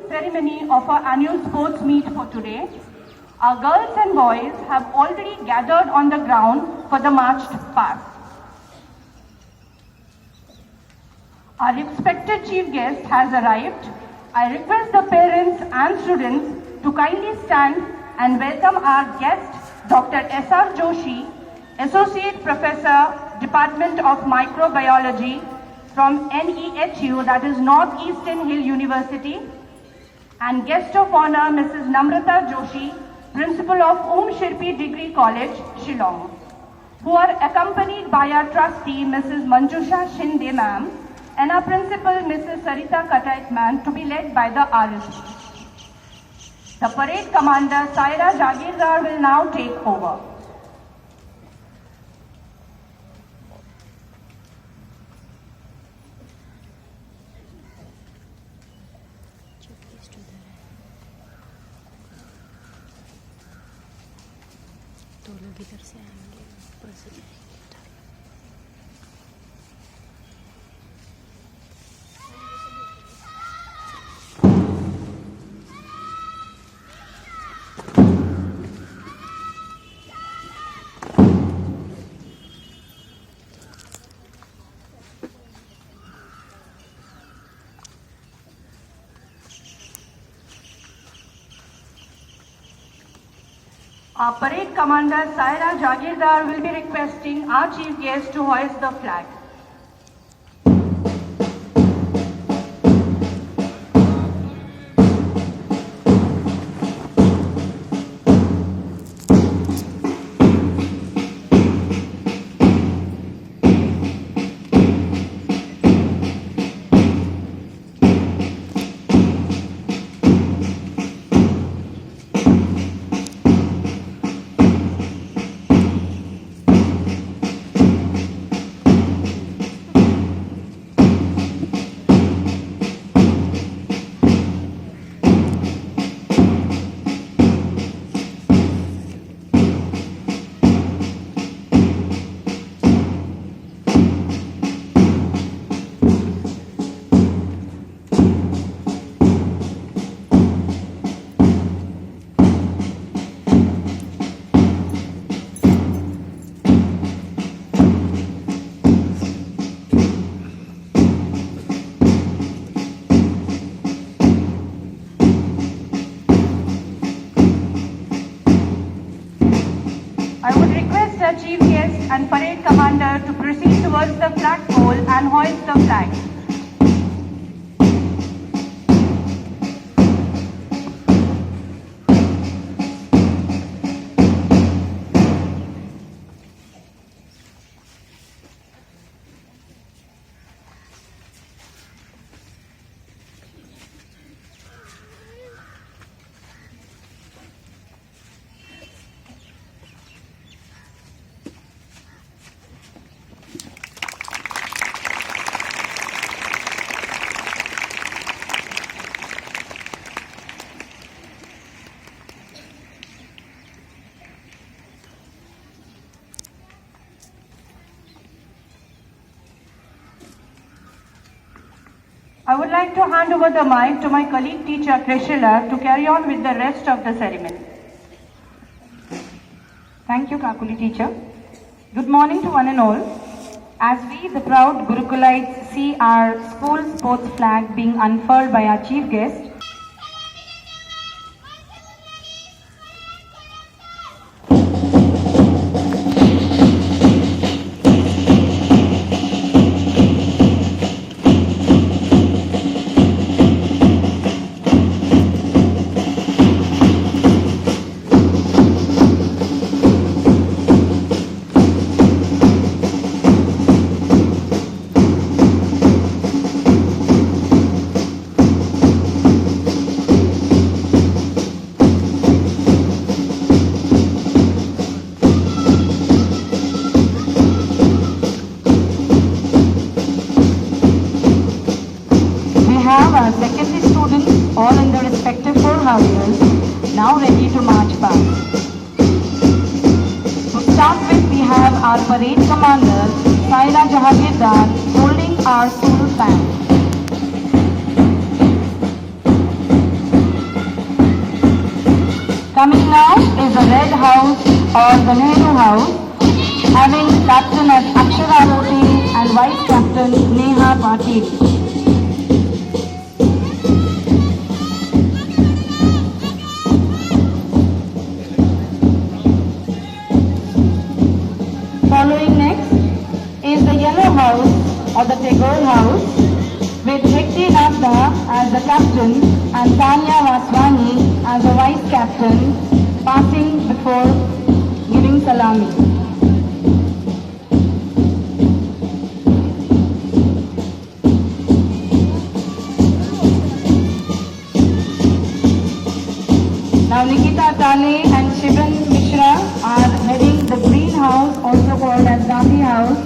ceremony of our annual sports meet for today, our girls and boys have already gathered on the ground for the marched past. Our respected chief guest has arrived. I request the parents and students to kindly stand and welcome our guest, Dr. S.R. Joshi, Associate Professor, Department of Microbiology from NEHU, that is Northeastern Hill University, and guest of honor, Mrs. Namrata Joshi, Principal of Shirpi Degree College, Shillong, who are accompanied by our trustee, Mrs. Manjusha Shinde ma'am, and our principal, Mrs. Sarita Katait ma'am, to be led by the RSG. The parade commander, Saira Jagirdar, will now take over. तो लोग इधर से आएंगे ऊपर से जाएंगे। Our parade commander, Saira Jagirdar, will be requesting our chief guest to hoist the flag. I would request our chief guest and parade commander to proceed towards the flagpole and hoist the flag. I would like to hand over the mic to my colleague teacher Krishila to carry on with the rest of the ceremony. Thank you, Kakuli teacher. Good morning to one and all. As we, the proud Gurukulites, see our school sports flag being unfurled by our chief guest, our secondary students, all in their respective four houses, now ready to march past. To start with, we have our parade commander, Saira Jagirdar, holding our school flag. Coming now is the Red House or the Nehru House, having captain as Akshara Roti and vice captain Neha Patil. Following next is the Yellow House or the Tagore House with Hekti Nagda as the captain and Tanya Vaswani as the vice captain, passing before giving salami. Now Nikita Tale and Shivan Mishra are heading the Green House, also called as Gandhi House,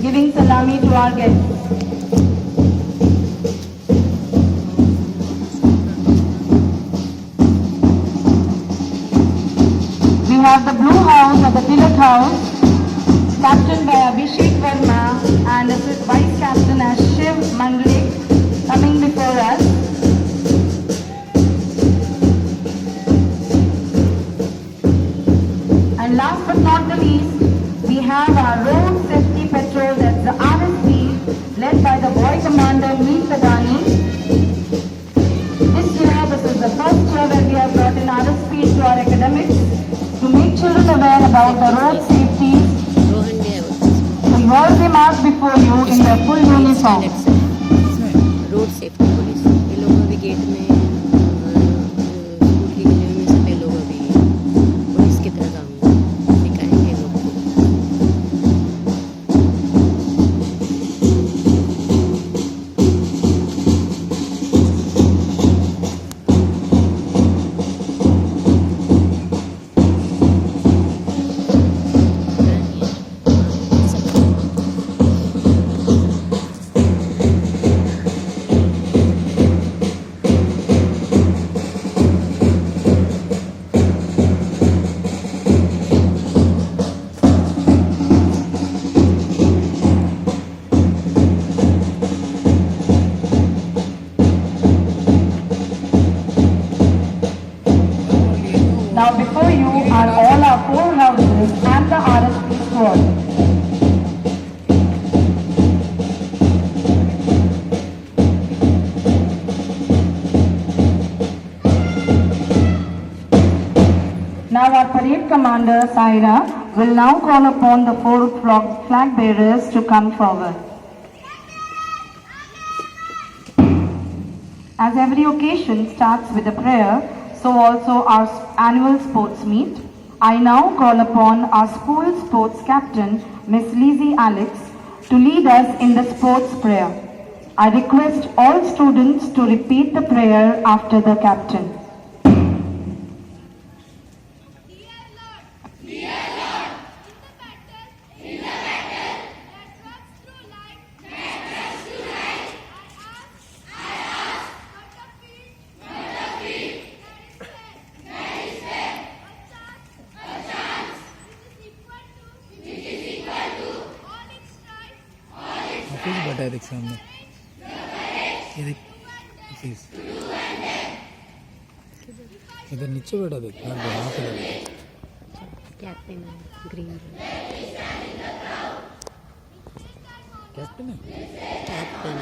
giving salami to our guests. We have the Blue House or the Tilak House, captained by Abhishek Verma and assist vice captain as Shiv Mandlik, coming before us. And last but not the least, we have our road safety patrol, that's the RSP, led by the boy commander Meet Kadani. This year, this is the first year where we have brought in RSP to our academics to make children aware about the road safety. So you all came out before you in their full uniform. Road safety police ये लोग अभी gate में school की गलियों में सब ये लोग अभी पुलिस की तरह काम सिखाएंगे लोग को Now before you are all our four houses and the RSP squad. Now our parade commander Saira will now call upon the four flag bearers to come forward. As every occasion starts with a prayer, so also our annual sports meet. I now call upon our school sports captain, Miss Lizzie Alex, to lead us in the sports prayer. I request all students to repeat the prayer after the captain. Office बटा है देख सामने ये देख office इधर नीचे बैठा देख यहाँ पे कैप्टन ग्रीन कैप्टन है captain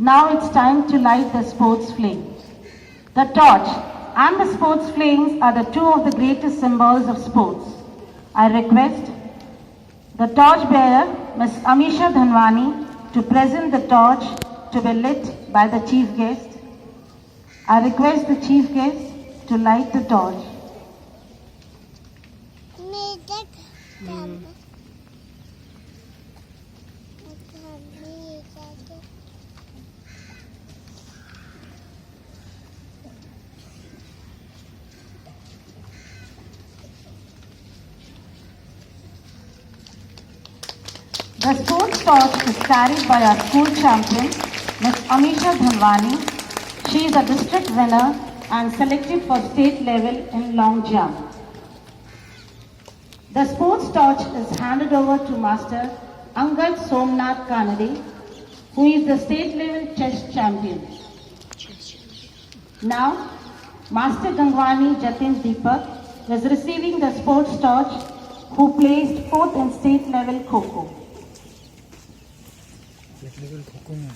Now it's time to light the sports flame. The torch and the sports flames are the two of the greatest symbols of sports. I request the torch bearer, Ms. Amisha Dhanwani, to present the torch to be lit by the chief guest. I request the chief guest to light the torch. The sports torch is carried by our school champion, Ms. Amisha Dhanwani. She is a district winner and selected for state level in long jump. The sports torch is handed over to Master Angad Somnath Kanade, who is the state level chess champion. Now, Master Gangwani Jatin Deepak is receiving the sports torch, who placed 4th in state level Kho-Kho. level खो में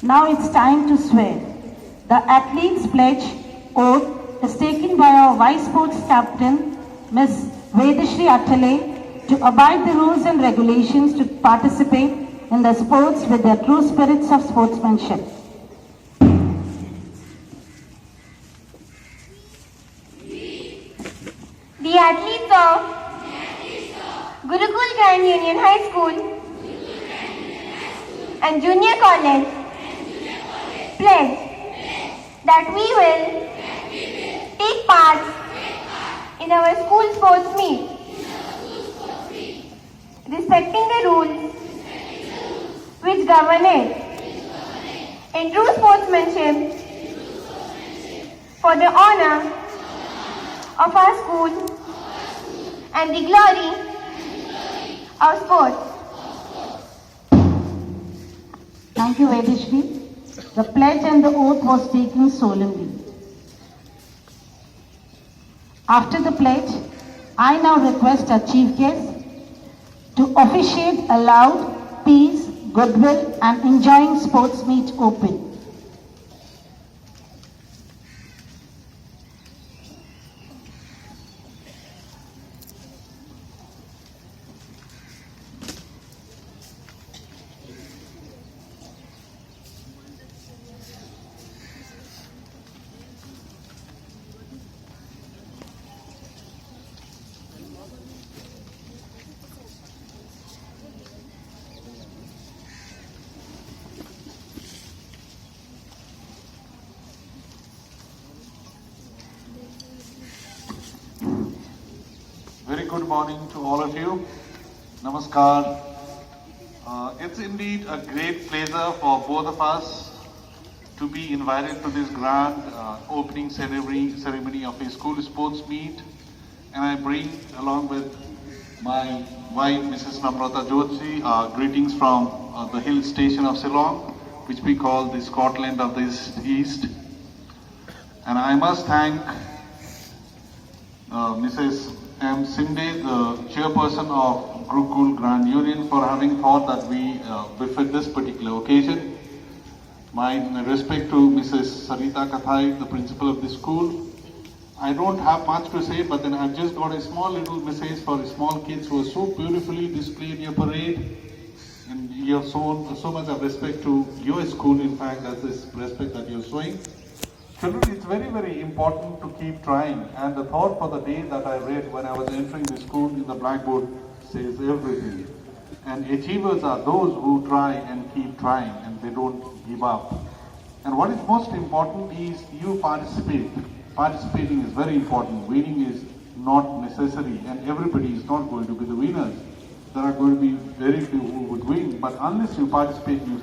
Now it's time to swear. The athlete's pledge oath is taken by our Vice Sports Captain, Ms. Vedashri Athale, to abide the rules and regulations to participate in the sports with their true spirits of sportsmanship. The athletes of Gurukul Grand Union High School and Junior College pledge that we will take part in our school sports meet, respecting the rules which govern it, in true sportsmanship, for the honor of our school and the glory of sports. Thank you, Vedashri. The pledge and the oath was taken solemnly. After the pledge, I now request our chief guest to officiate a loud, peace, goodwill and enjoying sports meet open. Very good morning to all of you. Namaskar. It's indeed a great pleasure for both of us to be invited to this grand opening ceremony of a school sports meet. And I bring along with my wife, Mrs. Namrata Joshi, greetings from the hill station of Shillong, which we call the Scotland of the East. And I must thank Mrs. M. Sinde, the chairperson of Gurukul Grand Union, for having thought that we befit this particular occasion. My respect to Mrs. Sarita Kathai, the principal of the school. I don't have much to say, but then I've just got a small little message for the small kids who are so beautifully displayed in your parade. And you have shown so much of respect to your school. In fact, that's this respect that you're showing. Children, it's very, very important to keep trying. And the thought for the day that I read when I was entering the school in the blackboard says everything. And achievers are those who try and keep trying and they don't give up. And what is most important is you participate. Participating is very important. Winning is not necessary and everybody is not going to be the winners. There are going to be very few who would win, but unless you participate, you can